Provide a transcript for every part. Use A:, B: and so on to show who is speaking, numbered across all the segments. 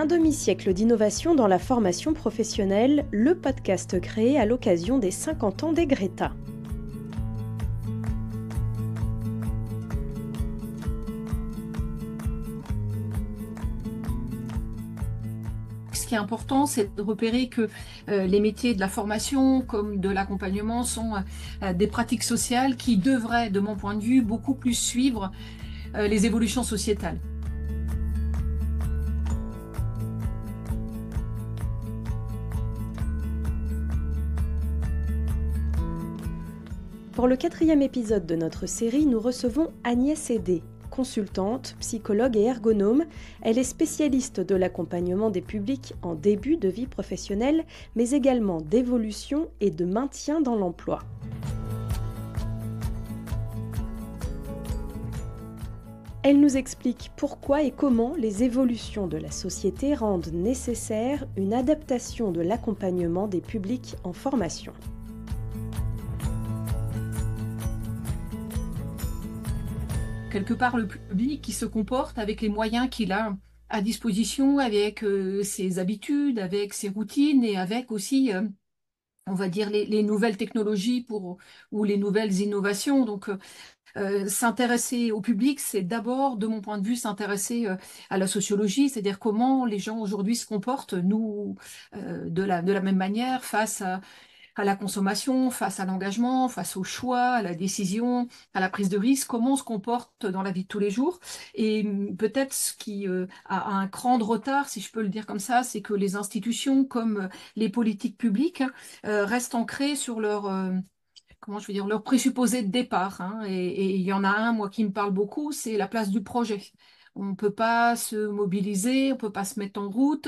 A: Un demi-siècle d'innovation dans la formation professionnelle, le podcast créé à l'occasion des 50 ans des Greta.
B: Ce qui est important, c'est de repérer que les métiers de la formation comme de l'accompagnement sont des pratiques sociales qui devraient, de mon point de vue, beaucoup plus suivre les évolutions sociétales.
A: Pour le 4e épisode de notre série, nous recevons Agnès Hédé. Consultante, psychologue et ergonome, elle est spécialiste de l'accompagnement des publics en début de vie professionnelle, mais également d'évolution et de maintien dans l'emploi. Elle nous explique pourquoi et comment les évolutions de la société rendent nécessaire une adaptation de l'accompagnement des publics en formation.
B: Quelque part, le public qui se comporte avec les moyens qu'il a à disposition, avec ses habitudes, avec ses routines et avec aussi, on va dire, les nouvelles technologies ou les nouvelles innovations. Donc, s'intéresser au public, c'est d'abord, de mon point de vue, s'intéresser à la sociologie, c'est-à-dire comment les gens aujourd'hui se comportent, nous, de la même manière, face à la consommation, face à l'engagement, face au choix, à la décision, à la prise de risque, comment on se comporte dans la vie de tous les jours. Et peut-être ce qui a un cran de retard, si je peux le dire comme ça, c'est que les institutions comme les politiques publiques restent ancrées sur comment je veux dire, leur présupposé de départ. Hein. Et il y en a un, moi, qui me parle beaucoup, c'est la place du projet. On ne peut pas se mobiliser, on ne peut pas se mettre en route.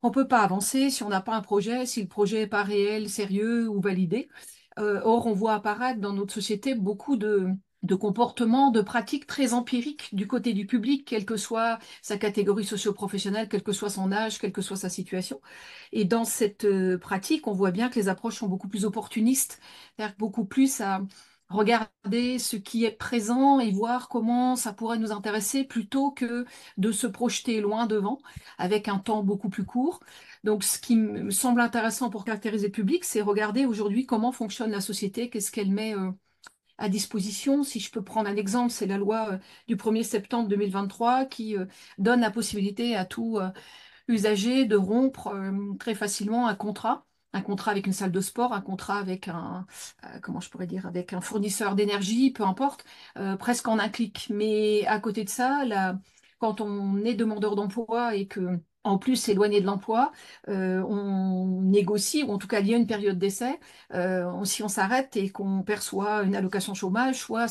B: On ne peut pas avancer si on n'a pas un projet, si le projet n'est pas réel, sérieux ou validé. Or, on voit apparaître dans notre société beaucoup de comportements, de pratiques très empiriques du côté du public, quelle que soit sa catégorie socio-professionnelle, quel que soit son âge, quelle que soit sa situation. Et dans cette pratique, on voit bien que les approches sont beaucoup plus opportunistes, c'est-à-dire beaucoup plus à regarder ce qui est présent et voir comment ça pourrait nous intéresser plutôt que de se projeter loin devant avec un temps beaucoup plus court. Donc, ce qui me semble intéressant pour caractériser le public, c'est regarder aujourd'hui comment fonctionne la société, qu'est-ce qu'elle met à disposition. Si je peux prendre un exemple, c'est la loi du 1er septembre 2023 qui donne la possibilité à tout usager de rompre très facilement un contrat avec une salle de sport, un contrat avec comment je pourrais dire, avec un fournisseur d'énergie, peu importe, presque en un clic. Mais à côté de ça, quand on est demandeur d'emploi et que en plus éloigné de l'emploi, on négocie, ou en tout cas il y a une période d'essai. Si on s'arrête et qu'on perçoit une allocation chômage, soit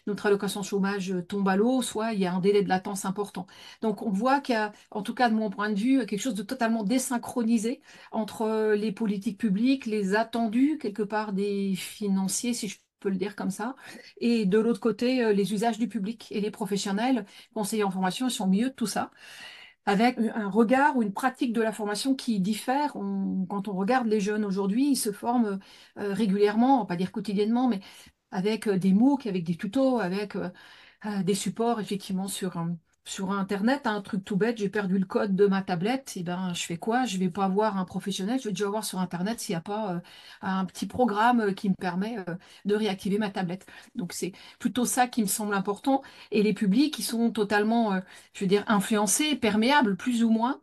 B: notre allocation chômage tombe à l'eau, soit il y a un délai de latence important. Donc on voit qu'il y a, en tout cas de mon point de vue, quelque chose de totalement désynchronisé entre les politiques publiques, les attendus quelque part des financiers, si je peux le dire comme ça, et de l'autre côté, les usages du public et les professionnels, conseillers en formation, ils sont au milieu de tout ça avec un regard ou une pratique de la formation qui diffère. Quand on regarde les jeunes aujourd'hui, ils se forment régulièrement, on va pas dire quotidiennement, mais avec des MOOC, avec des tutos, avec des supports effectivement sur Internet, un truc tout bête, j'ai perdu le code de ma tablette, et ben je fais quoi? Je vais pas voir un professionnel, je vais déjà voir sur Internet s'il n'y a pas un petit programme qui me permet de réactiver ma tablette. Donc c'est plutôt ça qui me semble important. Et les publics, qui sont totalement, je veux dire, influencés, perméables, plus ou moins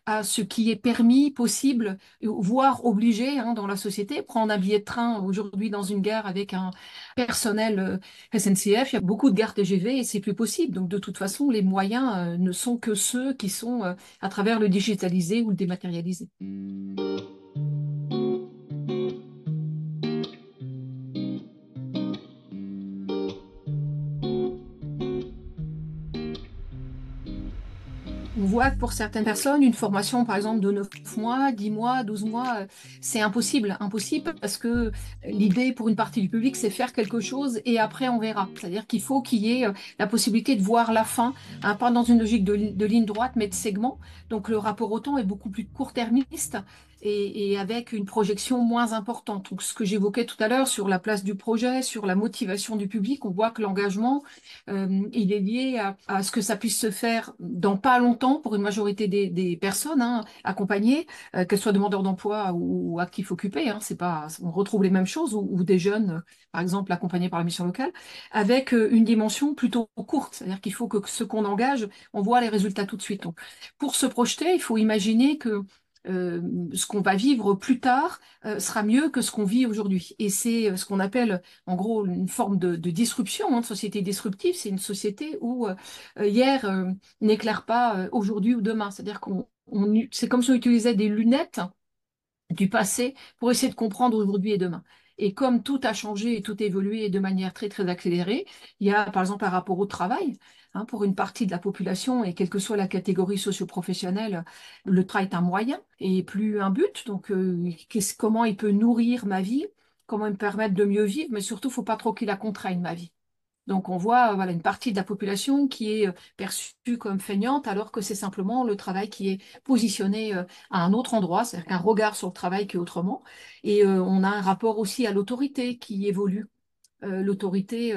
B: à ce qui est permis, possible, voire obligé hein, dans la société. Prendre un billet de train aujourd'hui dans une gare avec un personnel SNCF, il y a beaucoup de gares TGV et c'est plus possible. Donc de toute façon, les moyens ne sont que ceux qui sont à travers le digitalisé ou le dématérialisé. On voit que pour certaines personnes, une formation, par exemple, de 9 mois, 10 mois, 12 mois, c'est impossible. Impossible parce que l'idée pour une partie du public, c'est faire quelque chose et après on verra. C'est-à-dire qu'il faut qu'il y ait la possibilité de voir la fin, hein, pas dans une logique de ligne droite, mais de segment. Donc le rapport au temps est beaucoup plus court-termiste et avec une projection moins importante. Donc, ce que j'évoquais tout à l'heure sur la place du projet, sur la motivation du public, on voit que l'engagement, il est lié à ce que ça puisse se faire dans pas longtemps pour une majorité des personnes accompagnées, qu'elles soient demandeurs d'emploi ou actifs occupés. C'est pas, on retrouve les mêmes choses, ou des jeunes, par exemple, accompagnés par la mission locale, avec une dimension plutôt courte. C'est-à-dire qu'il faut que ce qu'on engage, on voit les résultats tout de suite. Donc, pour se projeter, il faut imaginer que euh, ce qu'on va vivre plus tard sera mieux que ce qu'on vit aujourd'hui. Et c'est ce qu'on appelle en gros une forme de disruption, de société disruptive. C'est une société où hier n'éclaire pas aujourd'hui ou demain. C'est-à-dire c'est comme si on utilisait des lunettes du passé pour essayer de comprendre aujourd'hui et demain. Et comme tout a changé et tout a évolué de manière très très accélérée, il y a par exemple un rapport au travail. Pour une partie de la population, et quelle que soit la catégorie socio-professionnelle, le travail est un moyen et plus un but. Donc, comment il peut nourrir ma vie, comment il me permettre de mieux vivre, mais surtout, il ne faut pas trop qu'il la contraigne ma vie. Donc on voit voilà, une partie de la population qui est perçue comme feignante alors que c'est simplement le travail qui est positionné à un autre endroit, c'est-à-dire qu'un regard sur le travail qui est autrement. Et on a un rapport aussi à l'autorité qui évolue. L'autorité,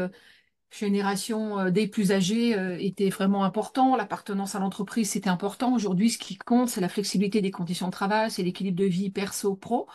B: génération des plus âgés était vraiment important, l'appartenance à l'entreprise c'était important. Aujourd'hui, ce qui compte, c'est la flexibilité des conditions de travail, c'est l'équilibre de vie perso-pro,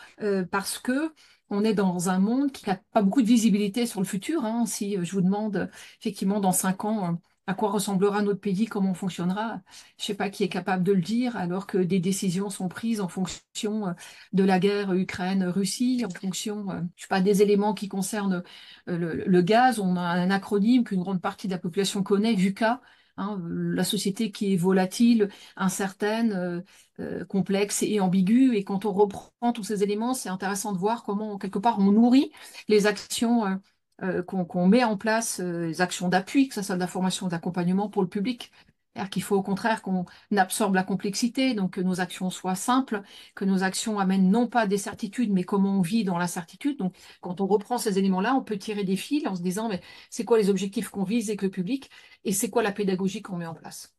B: parce que on est dans un monde qui n'a pas beaucoup de visibilité sur le futur. Si je vous demande effectivement dans 5 ans à quoi ressemblera notre pays, comment on fonctionnera, je ne sais pas qui est capable de le dire, alors que des décisions sont prises en fonction de la guerre Ukraine-Russie, en fonction, je sais pas, des éléments qui concernent le gaz. On a un acronyme qu'une grande partie de la population connaît, VUCA, la société qui est volatile, incertaine, complexe et ambiguë. Et quand on reprend tous ces éléments, c'est intéressant de voir comment, quelque part, on nourrit les actions qu'on met en place, les actions d'appui, que ce soit de la formation, d'accompagnement pour le public. C'est-à-dire qu'il faut au contraire qu'on absorbe la complexité, donc que nos actions soient simples, que nos actions amènent non pas des certitudes, mais comment on vit dans l'incertitude. Donc, quand on reprend ces éléments-là, on peut tirer des fils en se disant, mais c'est quoi les objectifs qu'on vise avec le public et c'est quoi la pédagogie qu'on met en place.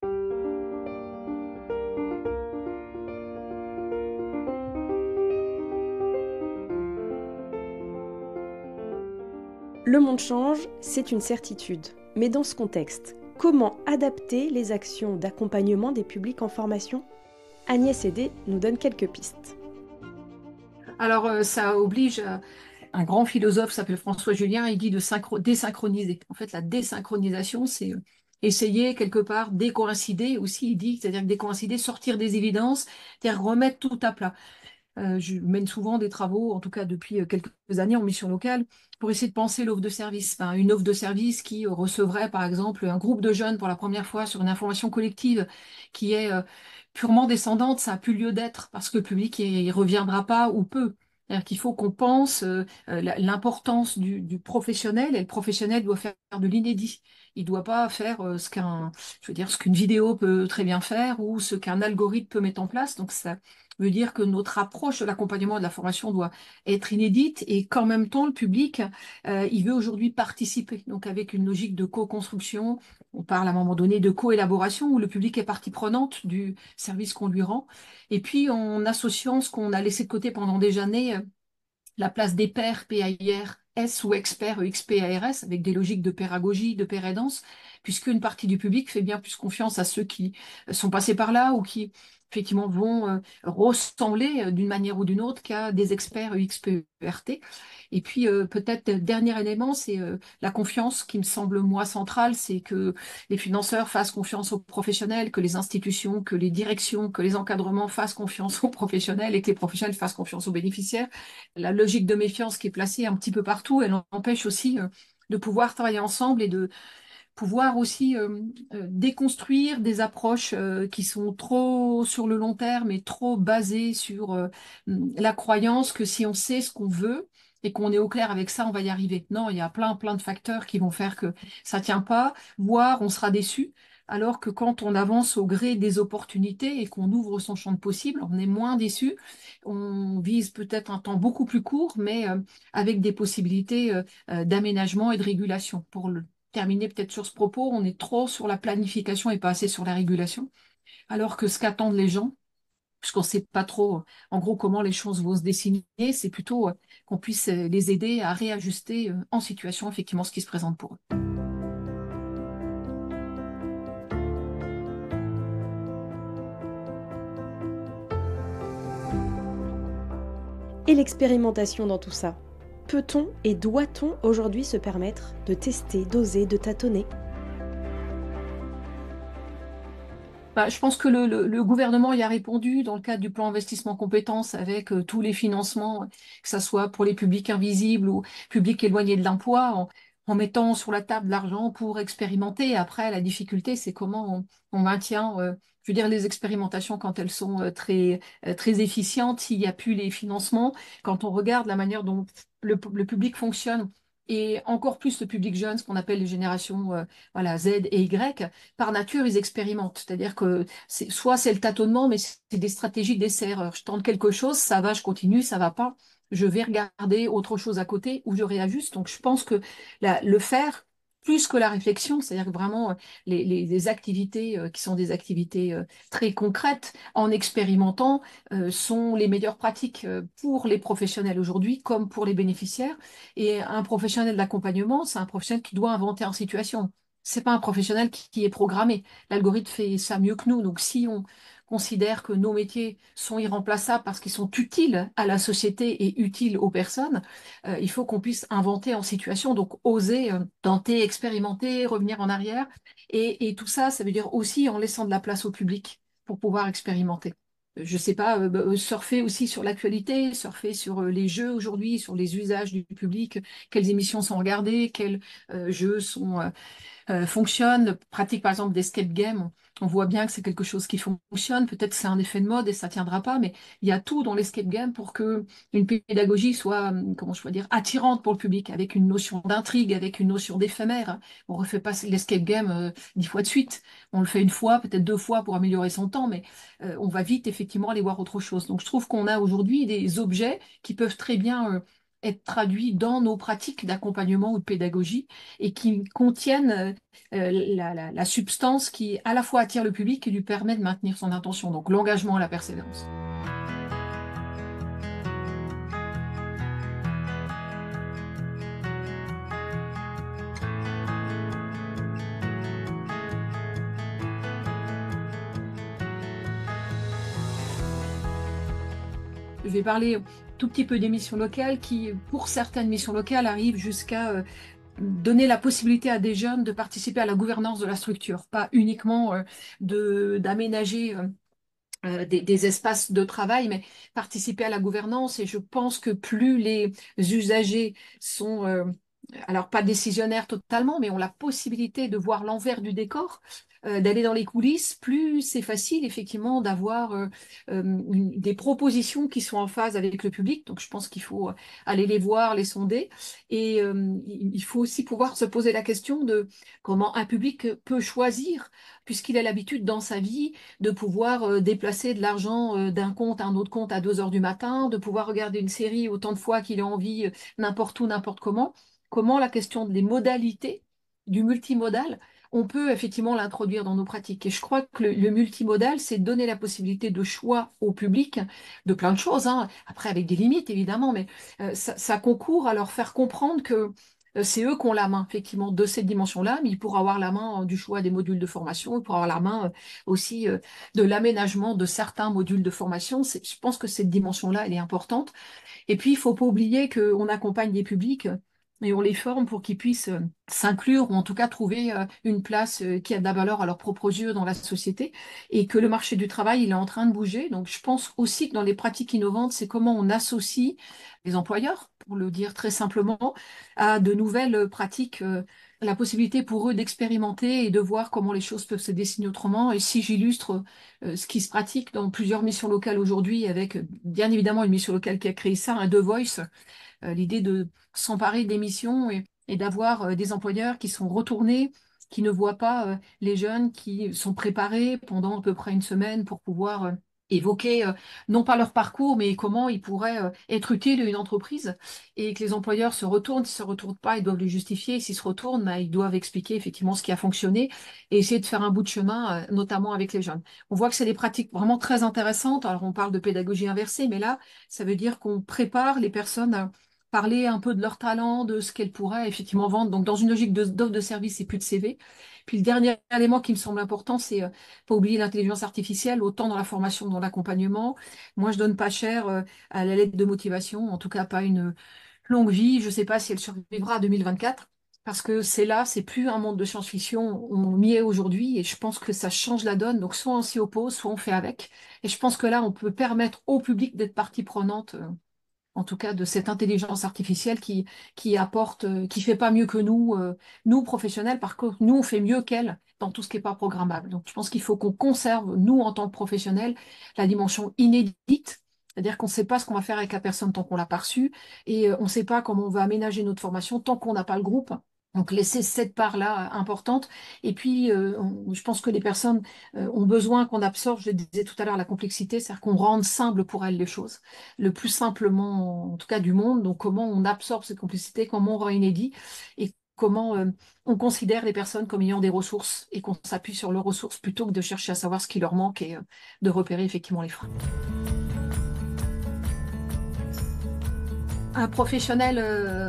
A: Le monde change, c'est une certitude. Mais dans ce contexte, comment adapter les actions d'accompagnement des publics en formation ? Agnès Hédé nous donne quelques pistes.
B: Alors, ça oblige un grand philosophe qui s'appelle François Julien, il dit de désynchroniser. En fait, la désynchronisation, c'est essayer quelque part décoïncider aussi, il dit, c'est-à-dire que décoïncider, sortir des évidences, c'est-à-dire remettre tout à plat. Je mène souvent des travaux, en tout cas depuis quelques années en mission locale, pour essayer de penser l'offre de service. Enfin, une offre de service qui recevrait, par exemple, un groupe de jeunes pour la première fois sur une information collective qui est purement descendante, ça n'a plus lieu d'être parce que le public il reviendra pas ou peu. C'est-à-dire qu'il faut qu'on pense l'importance du professionnel, et le professionnel doit faire de l'inédit. Il ne doit pas faire je veux dire, ce qu'une vidéo peut très bien faire ou ce qu'un algorithme peut mettre en place. Donc ça veut dire que notre approche de l'accompagnement et de la formation doit être inédite et qu'en même temps, le public, il veut aujourd'hui participer. Donc avec une logique de co-construction, on parle à un moment donné de co-élaboration où le public est partie prenante du service qu'on lui rend. Et puis en associant ce qu'on a laissé de côté pendant des années, la place des pairs, PAIR-S ou experts, EXPARS, avec des logiques de pédagogie, de pair aidance, puisque une partie du public fait bien plus confiance à ceux qui sont passés par là ou qui effectivement vont ressembler d'une manière ou d'une autre qu'à des experts EXPERT. Et puis peut-être dernier élément, c'est la confiance qui me semble moi centrale, c'est que les financeurs fassent confiance aux professionnels, que les institutions, que les directions, que les encadrements fassent confiance aux professionnels et que les professionnels fassent confiance aux bénéficiaires. La logique de méfiance qui est placée un petit peu partout, elle empêche aussi de pouvoir travailler ensemble et de pouvoir aussi déconstruire des approches qui sont trop sur le long terme et trop basées sur la croyance que si on sait ce qu'on veut et qu'on est au clair avec ça, on va y arriver. Non, il y a plein de facteurs qui vont faire que ça tient pas, voire on sera déçu. Alors que quand on avance au gré des opportunités et qu'on ouvre son champ de possible, on est moins déçu. On vise peut-être un temps beaucoup plus court, mais avec des possibilités d'aménagement et de régulation. Pour terminer peut-être sur ce propos, on est trop sur la planification et pas assez sur la régulation. Alors que ce qu'attendent les gens, puisqu'on ne sait pas trop, en gros, comment les choses vont se dessiner. C'est plutôt qu'on puisse les aider à réajuster en situation, effectivement, ce qui se présente pour eux.
A: Et l'expérimentation dans tout ça? Peut-on et doit-on aujourd'hui se permettre de tester, d'oser, de tâtonner?
B: Bah, je pense que le gouvernement y a répondu dans le cadre du plan investissement compétences avec tous les financements, que ce soit pour les publics invisibles ou publics éloignés de l'emploi, en mettant sur la table de l'argent pour expérimenter. Après, la difficulté, c'est comment on maintient, je veux dire, les expérimentations quand elles sont très efficientes, s'il n'y a plus les financements, quand on regarde la manière dont le public fonctionne. Et encore plus le public jeune, ce qu'on appelle les générations voilà, Z et Y, par nature, ils expérimentent. C'est-à-dire que soit c'est le tâtonnement, mais c'est des stratégies d'essai-erreur. Je tente quelque chose, ça va, je continue, ça va pas. Je vais regarder autre chose à côté ou je réajuste. Donc, je pense que le faire, plus que la réflexion, c'est-à-dire que vraiment les activités qui sont des activités très concrètes, en expérimentant, sont les meilleures pratiques pour les professionnels aujourd'hui comme pour les bénéficiaires. Et un professionnel d'accompagnement, c'est un professionnel qui doit inventer en situation. C'est pas un professionnel qui est programmé. L'algorithme fait ça mieux que nous. Donc, si on considère que nos métiers sont irremplaçables parce qu'ils sont utiles à la société et utiles aux personnes, il faut qu'on puisse inventer en situation, donc oser tenter, expérimenter, revenir en arrière. Et tout ça, ça veut dire aussi en laissant de la place au public pour pouvoir expérimenter. Je sais pas, surfer aussi sur l'actualité, surfer sur les jeux aujourd'hui, sur les usages du public, quelles émissions sont regardées, quels jeux sont fonctionne, pratique par exemple d'escape game, on voit bien que c'est quelque chose qui fonctionne. Peut-être que c'est un effet de mode et ça tiendra pas, mais il y a tout dans l'escape game pour que une pédagogie soit, comment je pourrais dire, attirante pour le public, avec une notion d'intrigue, avec une notion d'éphémère. On refait pas l'escape game 10 fois de suite. On le fait une fois, peut-être 2 fois pour améliorer son temps, mais on va vite effectivement aller voir autre chose. Donc je trouve qu'on a aujourd'hui des objets qui peuvent très bien être traduits dans nos pratiques d'accompagnement ou de pédagogie et qui contiennent la substance qui à la fois attire le public et lui permet de maintenir son intention. Donc l'engagement et la persévérance. Je vais parler tout petit peu des missions locales qui, pour certaines missions locales, arrivent jusqu'à donner la possibilité à des jeunes de participer à la gouvernance de la structure, pas uniquement d'aménager des espaces de travail, mais participer à la gouvernance. Et je pense que plus les usagers sont, alors pas décisionnaires totalement, mais ont la possibilité de voir l'envers du décor, d'aller dans les coulisses, plus c'est facile effectivement d'avoir des propositions qui sont en phase avec le public. Donc je pense qu'il faut aller les voir, les sonder. Et il faut aussi pouvoir se poser la question de comment un public peut choisir, puisqu'il a l'habitude dans sa vie de pouvoir déplacer de l'argent d'un compte à un autre compte à 2 heures du matin, de pouvoir regarder une série autant de fois qu'il a envie, n'importe où, n'importe comment. Comment la question des modalités, du multimodal, on peut effectivement l'introduire dans nos pratiques. Et je crois que le multimodal, c'est donner la possibilité de choix au public de plein de choses, hein. Après, avec des limites, évidemment, mais ça concourt à leur faire comprendre que c'est eux qui ont la main, effectivement, de cette dimension-là, mais ils pourront avoir la main du choix des modules de formation, ils pourront avoir la main aussi de l'aménagement de certains modules de formation. Je pense que cette dimension-là, elle est importante. Et puis, il faut pas oublier qu'on accompagne des publics et on les forme pour qu'ils puissent s'inclure ou en tout cas trouver une place qui a de la valeur à leurs propres yeux dans la société et que le marché du travail, il est en train de bouger. Donc, je pense aussi que dans les pratiques innovantes, c'est comment on associe les employeurs, pour le dire très simplement, à de nouvelles pratiques, la possibilité pour eux d'expérimenter et de voir comment les choses peuvent se dessiner autrement. Et si j'illustre ce qui se pratique dans plusieurs missions locales aujourd'hui, avec bien évidemment une mission locale qui a créé ça, un The Voice, l'idée de s'emparer des missions et d'avoir des employeurs qui sont retournés, qui ne voient pas les jeunes qui sont préparés pendant à peu près une semaine pour pouvoir évoquer non pas leur parcours, mais comment ils pourraient être utiles à une entreprise et que les employeurs se retournent. S'ils ne se retournent pas, ils doivent le justifier. S'ils se retournent, bah, ils doivent expliquer effectivement ce qui a fonctionné et essayer de faire un bout de chemin, notamment avec les jeunes. On voit que c'est des pratiques vraiment très intéressantes. Alors, on parle de pédagogie inversée, mais là, ça veut dire qu'on prépare les personnes à parler un peu de leur talent, de ce qu'elles pourraient effectivement vendre. Donc, dans une logique d'offre de service et plus de CV. Puis, le dernier élément qui me semble important, c'est pas oublier l'intelligence artificielle, autant dans la formation que dans l'accompagnement. Moi, je donne pas cher à la lettre de motivation, en tout cas pas une longue vie. Je sais pas si elle survivra à 2024, parce que c'est là, c'est plus un monde de science-fiction, on y est aujourd'hui, et je pense que ça change la donne. Donc, soit on s'y oppose, soit on fait avec. Et je pense que là, on peut permettre au public d'être partie prenante. En tout cas de cette intelligence artificielle qui apporte, qui fait pas mieux que nous, nous professionnels. Par contre, nous, on fait mieux qu'elle dans tout ce qui n'est pas programmable. Donc, je pense qu'il faut qu'on conserve, nous, en tant que professionnels, la dimension inédite. C'est-à-dire qu'on ne sait pas ce qu'on va faire avec la personne tant qu'on l'a pas reçue et on ne sait pas comment on va aménager notre formation tant qu'on n'a pas le groupe. Donc, laisser cette part-là importante. Et puis, je pense que les personnes ont besoin qu'on absorbe, je le disais tout à l'heure, la complexité, c'est-à-dire qu'on rende simple pour elles les choses le plus simplement, en tout cas du monde. Donc, comment on absorbe cette complexité, comment on rend inédit et comment on considère les personnes comme ayant des ressources et qu'on s'appuie sur leurs ressources plutôt que de chercher à savoir ce qui leur manque et de repérer effectivement les freins. Un professionnel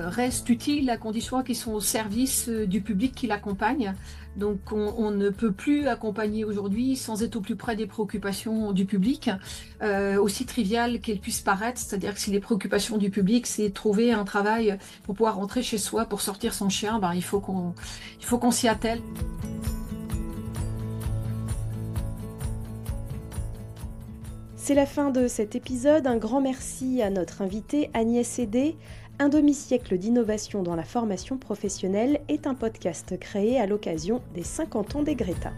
B: reste utile à condition qu'ils sont au service du public qui l'accompagne. Donc on ne peut plus accompagner aujourd'hui sans être au plus près des préoccupations du public, aussi trivial qu'elles puissent paraître. C'est-à-dire que si les préoccupations du public, c'est trouver un travail pour pouvoir rentrer chez soi, pour sortir son chien, ben, il faut qu'on s'y attelle.
A: C'est la fin de cet épisode. Un grand merci à notre invitée Agnès Hédé. Un demi-siècle d'innovation dans la formation professionnelle est un podcast créé à l'occasion des 50 ans des Greta.